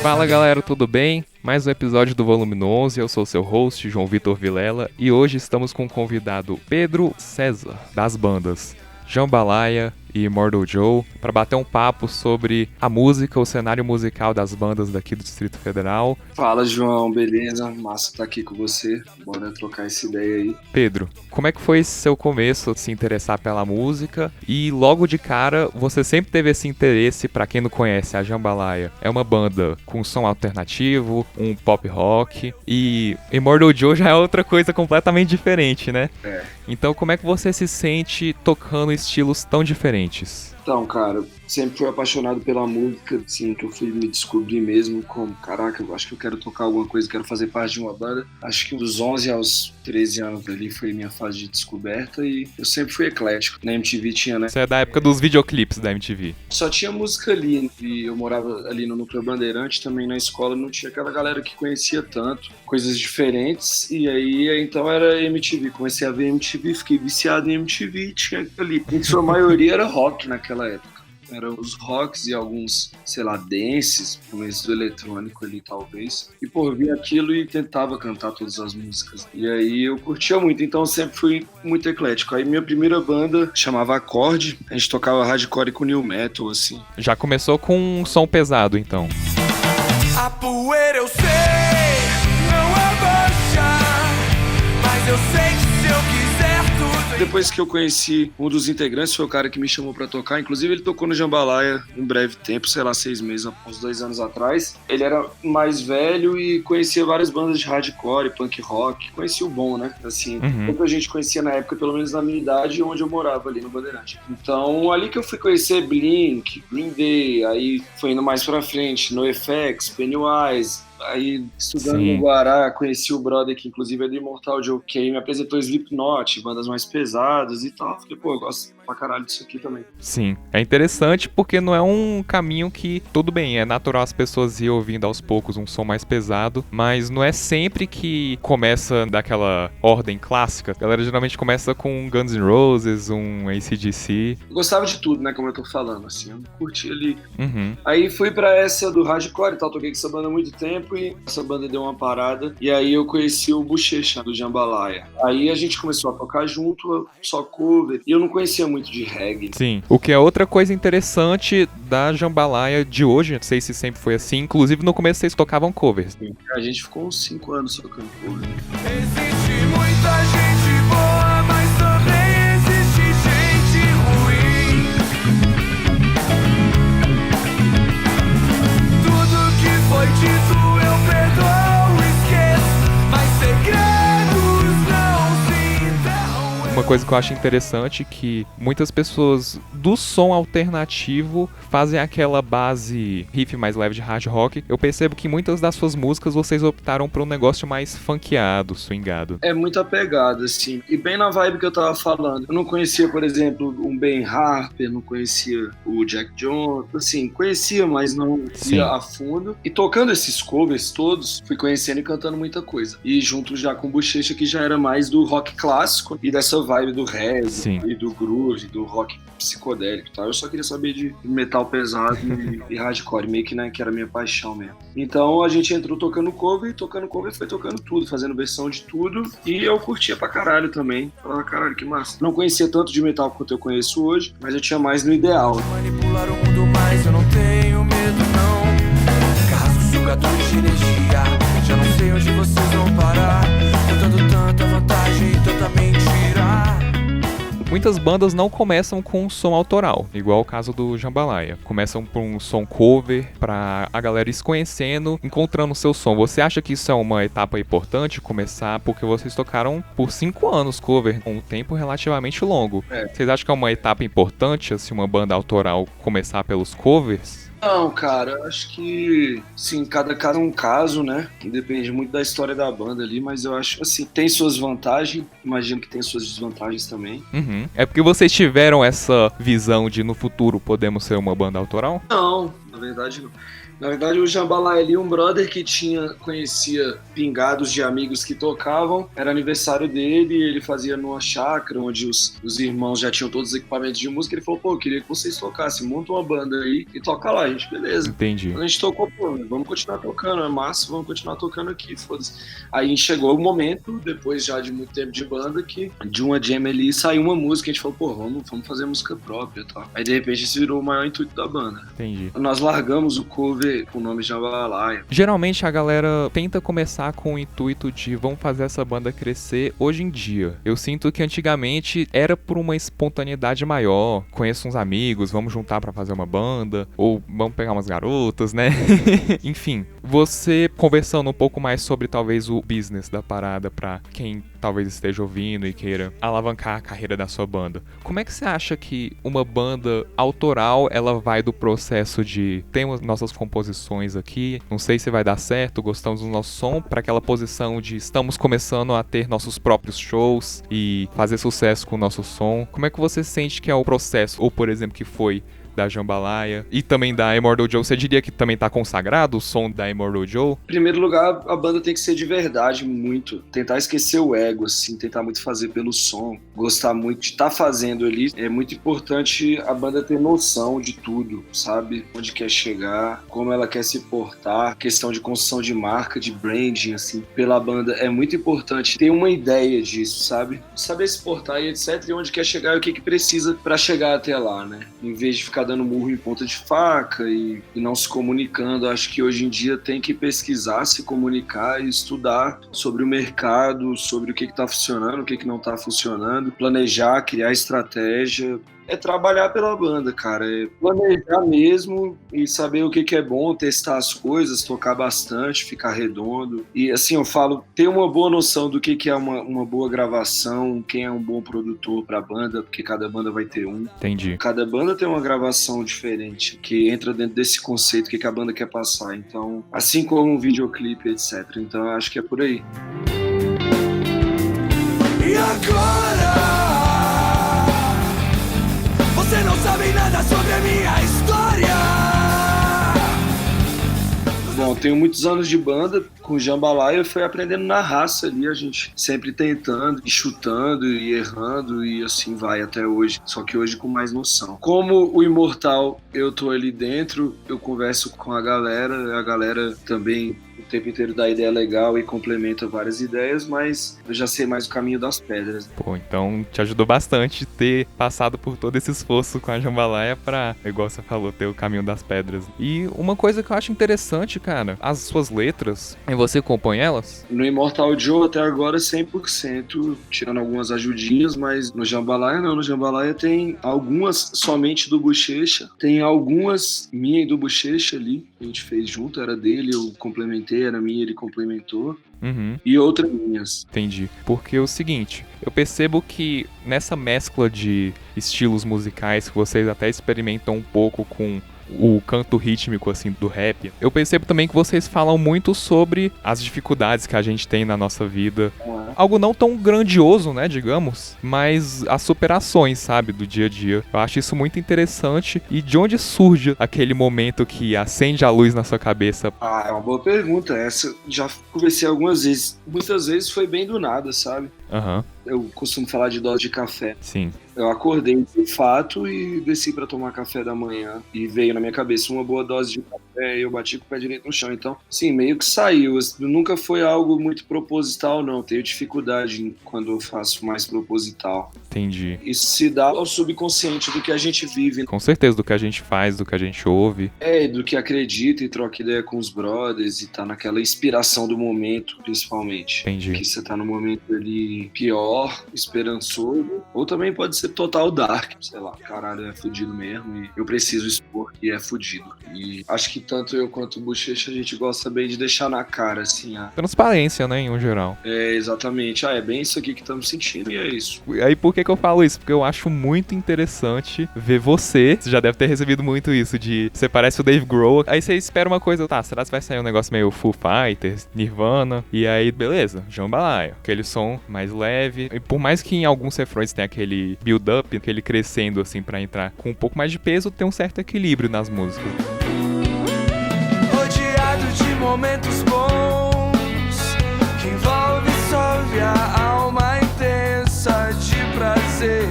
Fala galera, tudo bem? Mais um episódio do Volume 11, eu sou seu host, João Vitor Vilela, e hoje estamos com o convidado Pedro César, das bandas Jambalaya e Immortal Joe, para bater um papo sobre a música, o cenário musical das bandas daqui do Distrito Federal. Fala, João, beleza? Massa estar aqui com você, bora trocar essa ideia aí. Pedro, como é que foi esse seu começo, se interessar pela música? E logo de cara, você sempre teve esse interesse, para quem não conhece, a Jambalaya é uma banda com som alternativo, um pop rock, e Immortal Joe já é outra coisa completamente diferente, né? Então como é que você se sente tocando estilos tão diferentes? Então, cara, sempre fui apaixonado pela música, assim, que eu fui me descobrir mesmo como, caraca, eu acho que eu quero tocar alguma coisa, quero fazer parte de uma banda. Acho que dos 11 aos 13 anos ali foi minha fase de descoberta e eu sempre fui eclético. Na MTV tinha, né? Você é da época dos videoclipes da MTV. Só tinha música ali, e eu morava ali no Núcleo Bandeirante, também na escola não tinha aquela galera que conhecia tanto, coisas diferentes, e aí então era MTV. Comecei a ver MTV, fiquei viciado em MTV e tinha ali. Em sua maioria era rock naquela época. Eram os rocks e alguns, sei lá, dances, começo do eletrônico ali, talvez. E, pô, eu via aquilo e tentava cantar todas as músicas. E aí eu curtia muito, então eu sempre fui muito eclético. Aí minha primeira banda chamava Acorde, a gente tocava hardcore com new metal, assim. Já começou com um som pesado, então. A poeira eu sei, não abaixa, mas eu sei que se eu quiser tudo... Depois que eu conheci um dos integrantes, foi o cara que me chamou pra tocar. Inclusive, ele tocou no Jambalaya um breve tempo, sei lá, 6 meses, uns 2 anos atrás. Ele era mais velho e conhecia várias bandas de hardcore, punk rock. Conhecia o bom, né? Assim, pouca gente conhecia na época, pelo menos na minha idade, onde eu morava, ali no Bandeirante. Então, ali que eu fui conhecer Blink, Green Day, aí foi indo mais pra frente, NoFX, Pennywise. Aí, estudando no Guará, conheci o brother que inclusive é do Immortal Joe, que me apresentou Slipknot, bandas mais pesadas e tal. Falei, pô, eu gosto pra caralho disso aqui também. Sim, é interessante porque não é um caminho que, tudo bem, é natural as pessoas ir ouvindo aos poucos um som mais pesado, mas não é sempre que começa daquela ordem clássica. A galera geralmente começa com Guns N' Roses, um AC/DC. Eu gostava de tudo, né, como eu tô falando, assim, eu curti ali. Aí fui pra essa do hardcore e tal, toquei com essa banda há muito tempo e essa banda deu uma parada, e aí eu conheci o Bochecha, do Jambalaya. Aí a gente começou a tocar junto, só cover, e eu não conhecia muito de reggae. Sim, o que é outra coisa interessante da Jambalaya de hoje, não sei se sempre foi assim, inclusive no começo vocês tocavam covers. A gente ficou uns 5 anos tocando cover. Existe muita gente boa, mas também existe gente ruim. Tudo que foi dito eu perdoo, esqueço, mas segredos não se enterram. Uma coisa que eu acho interessante é que muitas pessoas do som alternativo fazem aquela base riff mais leve de hard rock. Eu percebo que muitas das suas músicas vocês optaram por um negócio mais funkeado, swingado. É muito apegado, assim. E bem na vibe que eu tava falando. Eu não conhecia, por exemplo, um Ben Harper, não conhecia o Jack Jones. Assim, conhecia, mas não ia a fundo. E tocando esses covers todos, fui conhecendo e cantando muita coisa. E junto já com o Bochecha, que já era mais do rock clássico e dessa vibe do reggae e do groove, do rock psicodélico e tal. Eu só queria saber de metal pesado e hardcore, meio que, né, que era a minha paixão mesmo. Então a gente entrou tocando cover e tocando cover foi tocando tudo, fazendo versão de tudo. E eu curtia pra caralho também. Falava, caralho, que massa. Não conhecia tanto de metal quanto eu conheço hoje, mas eu tinha mais no ideal. Manipular o mundo, mas eu não tenho medo, não. Carrasco sugadores de energia, já não sei onde vocês vão parar. Botando tanta vantagem e tanta mentira. Muitas bandas não começam com um som autoral, igual o caso do Jambalaya. Começam por um som cover, pra a galera ir se conhecendo, encontrando o seu som. Você acha que isso é uma etapa importante, começar, porque vocês tocaram por 5 anos cover, um tempo relativamente longo. Vocês acham que é uma etapa importante, assim, uma banda autoral começar pelos covers? Não, cara, eu acho que, sim, cada caso é um caso, né? Depende muito da história da banda ali, mas eu acho, assim, tem suas vantagens, imagino que tem suas desvantagens também. É porque vocês tiveram essa visão de no futuro podemos ser uma banda autoral? Não, na verdade não. Na verdade, o Jambalaya ali, um brother que conhecia pingados de amigos que tocavam, era aniversário dele, ele fazia numa chácara, onde os irmãos já tinham todos os equipamentos de música, ele falou, pô, eu queria que vocês tocassem, monta uma banda aí e toca lá, a gente, beleza. Entendi. A gente tocou, pô, vamos continuar tocando, é massa, vamos continuar tocando aqui, foda-se. Aí chegou o momento, depois já de muito tempo de banda, que de uma jam ali saiu uma música, a gente falou, pô, vamos fazer música própria e tal. Aí de repente isso virou o maior intuito da banda. Entendi. Nós largamos o cover com o nome de Jambalaya. Geralmente a galera tenta começar com o intuito de vamos fazer essa banda crescer hoje em dia. Eu sinto que antigamente era por uma espontaneidade maior. Conheço uns amigos, vamos juntar pra fazer uma banda, ou vamos pegar umas garotas, né? Enfim, você conversando um pouco mais sobre talvez o business da parada pra quem talvez esteja ouvindo e queira alavancar a carreira da sua banda. Como é que você acha que uma banda autoral, ela vai do processo de temos nossas composições aqui, não sei se vai dar certo, gostamos do nosso som, para aquela posição de estamos começando a ter nossos próprios shows e fazer sucesso com o nosso som. Como é que você sente que é o processo, ou por exemplo que foi da Jambalaya e também da Immortal Joe? Você diria que também tá consagrado o som da Immortal Joe? Em primeiro lugar, a banda tem que ser de verdade, muito. Tentar esquecer o ego, assim, tentar muito fazer pelo som, gostar muito de estar fazendo ali. É muito importante a banda ter noção de tudo, sabe? Onde quer chegar, como ela quer se portar, questão de construção de marca, de branding, assim, pela banda. É muito importante ter uma ideia disso, sabe? Saber se portar e etc, e onde quer chegar e o que precisa pra chegar até lá, né? Em vez de ficar dando murro em ponta de faca e não se comunicando. Acho que hoje em dia tem que pesquisar, se comunicar e estudar sobre o mercado, sobre o que está funcionando, o que não está funcionando, planejar, criar estratégia. É trabalhar pela banda, cara. É planejar mesmo e saber o que é bom, testar as coisas, tocar bastante, ficar redondo. E assim, eu falo, ter uma boa noção do que é uma boa gravação, quem é um bom produtor pra banda, porque cada banda vai ter um. Entendi. Cada banda tem uma gravação diferente, que entra dentro desse conceito que a banda quer passar. Então, assim como um videoclipe, etc. Então, eu acho que é por aí. E agora? Você não sabe nada sobre a minha história. Bom, tenho muitos anos de banda. Com o Jambalaya eu fui aprendendo na raça ali, a gente sempre tentando, e chutando e errando e assim vai até hoje, só que hoje com mais noção. Como o Imortal, eu tô ali dentro, eu converso com a galera também o tempo inteiro dá ideia legal e complementa várias ideias, mas eu já sei mais o caminho das pedras. Pô, então te ajudou bastante ter passado por todo esse esforço com a Jambalaya pra, igual você falou, ter o caminho das pedras. E uma coisa que eu acho interessante, cara, as suas letras, e você compõe elas? No Immortal Joe até agora 100%, tirando algumas ajudinhas, mas no Jambalaya não, no Jambalaya tem algumas somente do Bochecha, tem algumas minha e do Bochecha ali, que a gente fez junto, era dele, eu complementei, era minha, ele complementou. Uhum. E outras minhas. Entendi. Porque é o seguinte, eu percebo que nessa mescla de estilos musicais que vocês até experimentam um pouco com o canto rítmico, assim, do rap, eu percebo também que vocês falam muito sobre as dificuldades que a gente tem na nossa vida. Algo não tão grandioso, né, digamos, mas as superações, sabe, do dia a dia. Eu acho isso muito interessante. E de onde surge aquele momento que acende a luz na sua cabeça? Ah, é uma boa pergunta. Essa já conversei algumas vezes. Muitas vezes foi bem do nada, sabe? Aham. Eu costumo falar de dose de café. Sim. Eu acordei de fato e desci pra tomar café da manhã e veio na minha cabeça uma boa dose de café e eu bati com o pé direito no chão. Então, sim, meio que saiu. Nunca foi algo muito proposital, não. Tenho dificuldade quando eu faço mais proposital. Entendi. Isso se dá ao subconsciente do que a gente vive. Com certeza, do que a gente faz, do que a gente ouve. É, do que acredita e troca ideia com os brothers e tá naquela inspiração do momento, principalmente. Entendi. Que você tá no momento ali pior, esperançoso, ou também pode ser total dark, sei lá, caralho, é fudido mesmo e eu preciso expor que é fudido. E acho que tanto eu quanto o Bochecha a gente gosta bem de deixar na cara, assim, Transparência, né, em um geral. É, exatamente. É bem isso aqui que estamos sentindo e é isso. Aí por que eu falo isso? Porque eu acho muito interessante ver você já deve ter recebido muito isso, de você parece o Dave Grohl, aí você espera uma coisa, tá, será que vai sair um negócio meio Foo Fighters, Nirvana, e aí beleza, Jambalaya, aquele som mais leve, e por mais que em alguns refrões tenha aquele build-up, aquele crescendo assim pra entrar com um pouco mais de peso, tem um certo equilíbrio nas músicas. rodeado de momentos bons, que envolve e solve a alma intensa de prazer.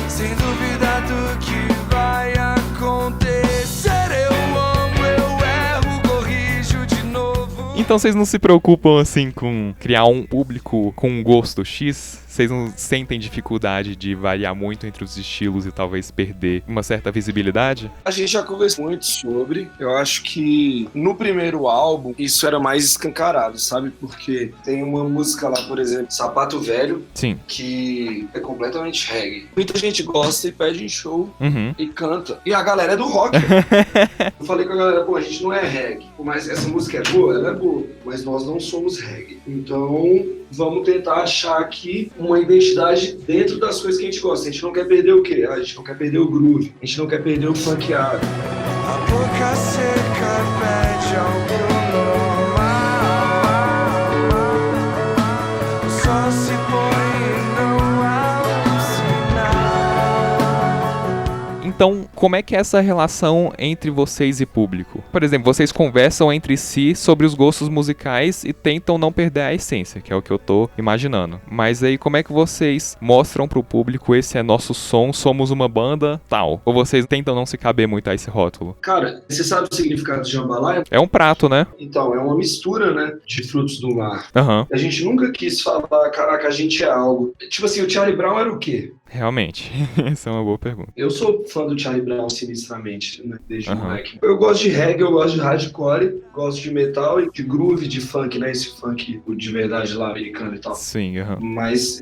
Sem dúvida do que vai acontecer, eu amo, eu erro, corrijo de novo. Então vocês não se preocupam assim com criar um público com um gosto X? Vocês não sentem dificuldade de variar muito entre os estilos e talvez perder uma certa visibilidade? A gente já conversou muito sobre. Eu acho que no primeiro álbum isso era mais escancarado, sabe? Porque tem uma música lá, por exemplo, Sapato Velho, Sim. que é completamente reggae. Muita gente gosta e pede em show Uhum. e canta. E a galera é do rock. Eu falei com a galera, pô, a gente não é reggae. Mas essa música é boa? Ela é boa. Mas nós não somos reggae. Então, vamos tentar achar aqui uma identidade dentro das coisas que a gente gosta. A gente não quer perder o quê? A gente não quer perder o groove. A gente não quer perder o funkeado. A boca seca pede algo normal. Só se põe e não há um sinal. Então, como é que é essa relação entre vocês e público? Por exemplo, vocês conversam entre si sobre os gostos musicais e tentam não perder a essência, que é o que eu tô imaginando. Mas aí, como é que vocês mostram pro público esse é nosso som, somos uma banda, tal? Ou vocês tentam não se caber muito a esse rótulo? Cara, você sabe o significado de jambalaya? É um prato, né? Então, é uma mistura, né, de frutos do mar. Aham, A gente nunca quis falar, caraca, a gente é algo. Tipo assim, o Charlie Brown era o quê? realmente. Essa é uma boa pergunta. Eu sou fã do Charlie Brown sinistramente, né, desde Aham. moleque. Eu gosto de reggae, eu gosto de hardcore, gosto de metal e de groove, de funk, né, esse funk de verdade lá, americano e tal. Sim, aham. Mas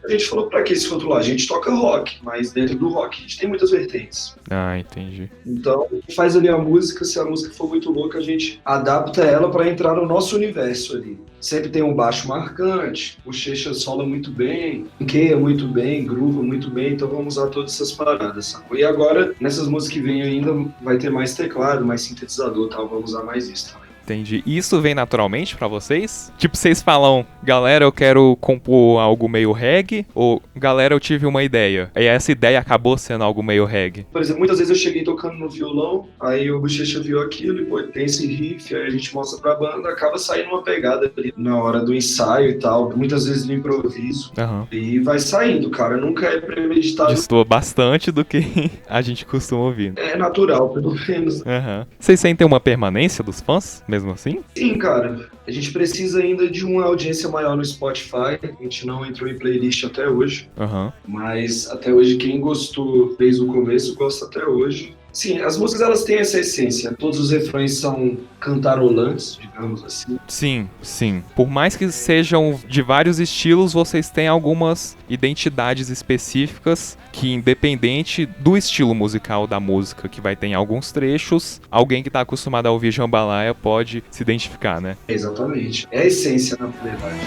a gente falou, pra que esse outro lado? A gente toca rock, mas dentro do rock a gente tem muitas vertentes. Ah, entendi. Então, a gente faz ali a música, se a música for muito louca, a gente adapta ela pra entrar no nosso universo ali. Sempre tem um baixo marcante, o Checha sola muito bem, enqueia muito bem, groova muito bem, então vamos usar todas essas paradas, sacou? E agora, nessas músicas que vêm ainda, vai ter mais teclado, mais sintetizador e tal, vamos usar mais isso também. Entendi. E isso vem naturalmente pra vocês? Tipo, vocês falam, galera, eu quero compor algo meio reggae, ou galera, eu tive uma ideia. E essa ideia acabou sendo algo meio reggae. Por exemplo, muitas vezes eu cheguei tocando no violão, aí o Bochecha viu aquilo e pô, tem esse riff, aí a gente mostra pra banda, acaba saindo uma pegada ali na hora do ensaio e tal, muitas vezes no improviso, Aham. e vai saindo, cara, nunca é premeditado, Destoa bastante do que a gente costuma ouvir. é natural, pelo menos. Aham. Vocês sentem uma permanência dos fãs, mesmo assim? Sim, cara, a gente precisa ainda de uma audiência maior no Spotify, a gente não entrou em playlist até hoje, Aham. mas até hoje quem gostou desde o começo gosta até hoje. Sim, as músicas elas têm essa essência, todos os refrões são cantarolantes, digamos assim. Sim, sim. Por mais que sejam de vários estilos, vocês têm algumas identidades específicas que, independente do estilo musical da música que vai ter em alguns trechos, alguém que tá acostumado a ouvir jambalaya pode se identificar, né? Exatamente, é a essência, na verdade.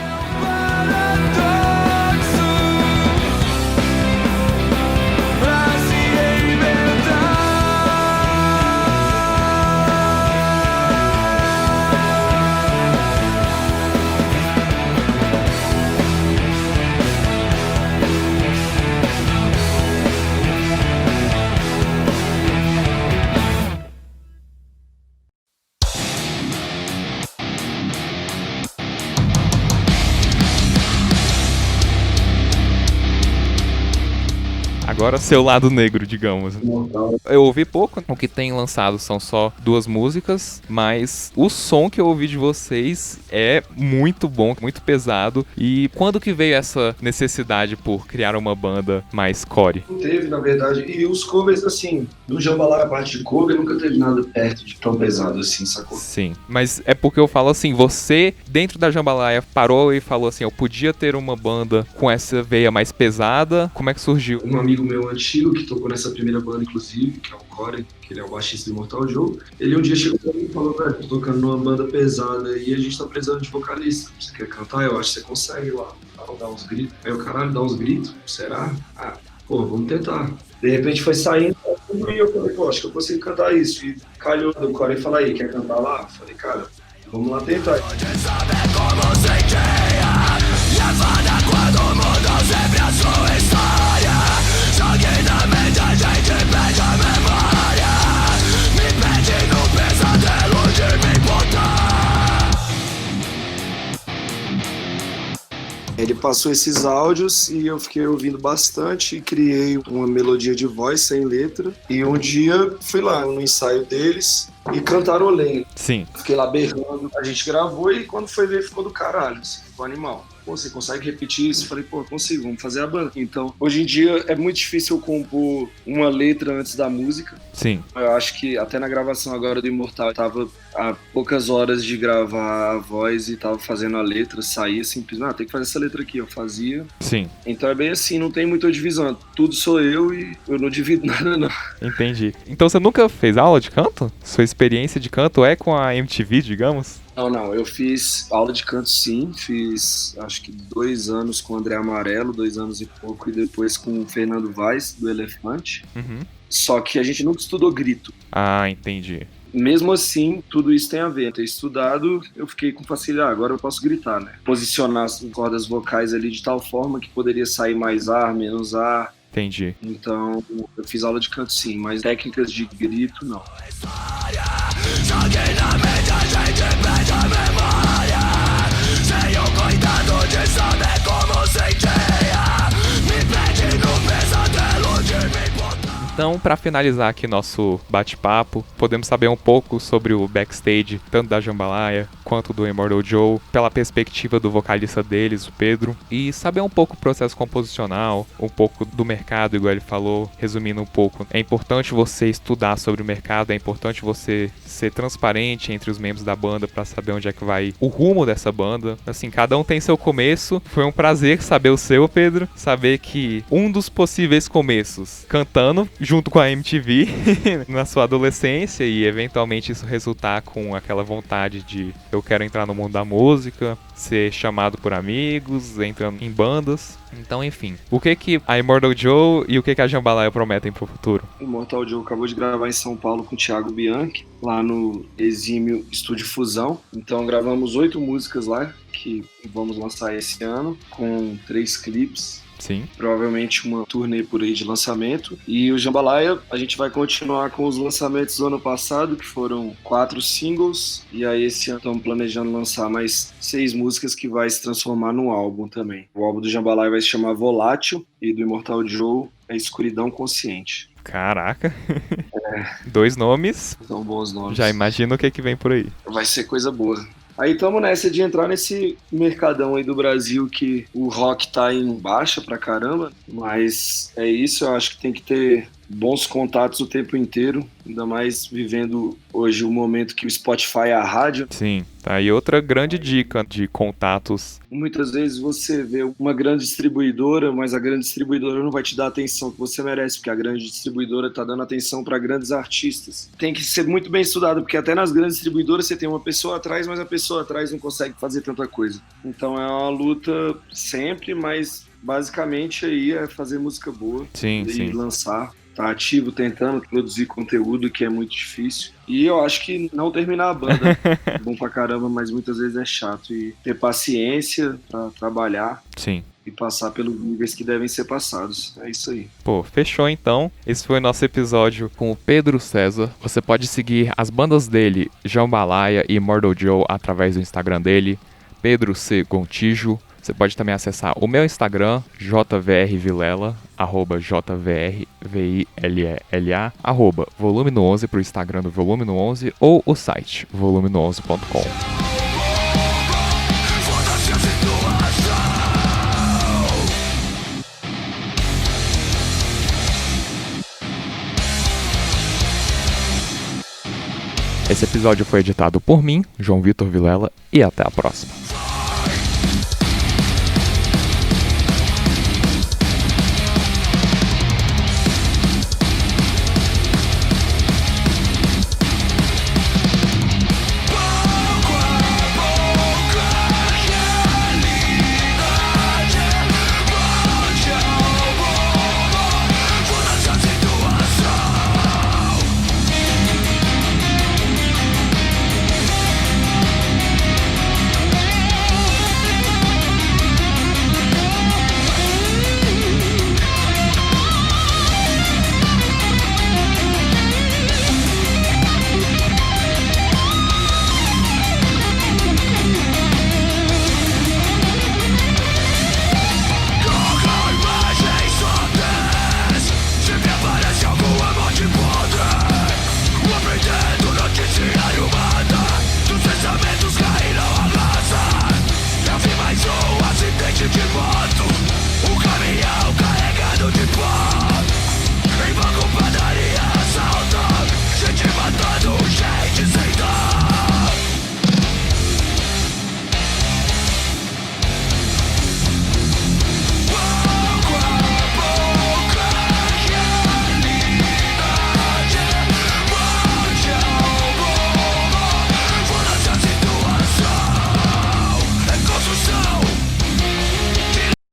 Agora, seu lado negro, digamos. Mortal. Eu ouvi pouco, o que tem lançado são só 2 músicas, mas o som que eu ouvi de vocês é muito bom, muito pesado. E quando que veio essa necessidade por criar uma banda mais core? Não teve, na verdade, e os covers, assim, do Jambalaya, a parte de cover, nunca teve nada perto de tão pesado assim, sacou? Sim, mas é porque eu falo assim, você, dentro da Jambalaya, parou e falou assim, eu podia ter uma banda com essa veia mais pesada, como é que surgiu? Um amigo meu antigo, que tocou nessa primeira banda, inclusive, que é o Corey, que ele é o baixista do Mortal Joe, ele um dia chegou pra mim e falou, velho, tô tocando numa banda pesada e a gente tá precisando de vocalista. Você quer cantar? Eu acho que você consegue lá. Dar uns gritos. Aí o caralho, dá uns gritos? Será? Ah, pô, vamos tentar. De repente foi saindo e eu falei, pô, acho que eu consigo cantar isso. E calhou do Corey e falou, aí, quer cantar lá? Eu falei, cara, vamos lá tentar. Ele passou esses áudios e eu fiquei ouvindo bastante e criei uma melodia de voz sem letra. E um dia fui lá no ensaio deles e cantarolei. Sim. Fiquei lá berrando. A gente gravou e quando foi ver ficou do caralho, assim, ficou animal. Pô, você consegue repetir isso? Eu falei, pô, consigo, vamos fazer a banda. Então, hoje em dia é muito difícil eu compor uma letra antes da música. Sim. Eu acho que até na gravação agora do Imortal, eu tava há poucas horas de gravar a voz e tava fazendo a letra, saía simplesmente, tem que fazer essa letra aqui, eu fazia. Sim. Então é bem assim, não tem muita divisão, tudo sou eu e eu não divido nada não. Entendi. Então você nunca fez aula de canto? Sua experiência de canto é com a MTV, digamos? Não, eu fiz aula de canto sim, fiz acho que 2 anos com o André Amarelo, 2 anos e pouco, e depois com o Fernando Vaz, do Elefante. Uhum. Só que a gente nunca estudou grito. Ah, entendi. Mesmo assim, tudo isso tem a ver. Ter estudado, eu fiquei com facilidade. Agora eu posso gritar, né? Posicionar as cordas vocais ali de tal forma que poderia sair mais ar, menos ar. Entendi. Então, eu fiz aula de canto sim, mas técnicas de grito, não. Joguei na mente, a gente perde a memória. Sem o cuidado de saber como sentia. Me prende no pesadelo de me botar. Então, para finalizar aqui nosso bate-papo, podemos saber um pouco sobre o backstage, tanto da Jambalaya quanto do Immortal Joe, pela perspectiva do vocalista deles, o Pedro, e saber um pouco o processo composicional, um pouco do mercado, igual ele falou, resumindo um pouco. É importante você estudar sobre o mercado, é importante você ser transparente entre os membros da banda para saber onde é que vai o rumo dessa banda. Assim, cada um tem seu começo. Foi um prazer saber o seu, Pedro, saber que um dos possíveis começos, cantando junto com a MTV na sua adolescência e eventualmente isso resultar com aquela vontade de eu quero entrar no mundo da música, ser chamado por amigos, entrando em bandas. Então, enfim, o que a Immortal Joe e o que a Jambalaya prometem pro futuro? O Immortal Joe acabou de gravar em São Paulo com o Thiago Bianchi, lá no exímio Estúdio Fusão. Então gravamos 8 músicas lá, que vamos lançar esse ano, com 3 clipes. Sim. Provavelmente uma turnê por aí de lançamento. E o Jambalaya, a gente vai continuar com os lançamentos do ano passado, que foram 4 singles. E aí esse ano estamos planejando lançar mais 6 músicas que vai se transformar num álbum também. O álbum do Jambalaya vai se chamar Volátil e do Immortal Joe é Escuridão Consciente. Caraca. 2 nomes. São bons nomes. Já imagino o que vem por aí. Vai ser coisa boa. Aí estamos nessa de entrar nesse mercadão aí do Brasil que o rock tá em baixa pra caramba, mas é isso, eu acho que tem que ter bons contatos o tempo inteiro, ainda mais vivendo hoje o momento que o Spotify é a rádio. Sim, tá aí outra grande dica de contatos. Muitas vezes você vê uma grande distribuidora, mas a grande distribuidora não vai te dar a atenção que você merece, porque a grande distribuidora tá dando atenção para grandes artistas. Tem que ser muito bem estudado, porque até nas grandes distribuidoras você tem uma pessoa atrás, mas a pessoa atrás não consegue fazer tanta coisa. Então é uma luta sempre, mas basicamente aí é fazer música boa e lançar. Tá ativo tentando produzir conteúdo, que é muito difícil. E eu acho que não terminar a banda é bom pra caramba, mas muitas vezes é chato. E ter paciência pra trabalhar. Sim. E passar pelos níveis que devem ser passados. É isso aí. Pô, fechou então. Esse foi o nosso episódio com o Pedro César. Você pode seguir as bandas dele, Jambalaya e Immortal Joe, através do Instagram dele, Pedro C. Gontijo. Você pode também acessar o meu Instagram, jvrvilela, @jvrvilela, volume no 11 pro Instagram do Volume no 11 ou o site volumeno11.com. Esse episódio foi editado por mim, João Vitor Vilela, e até a próxima.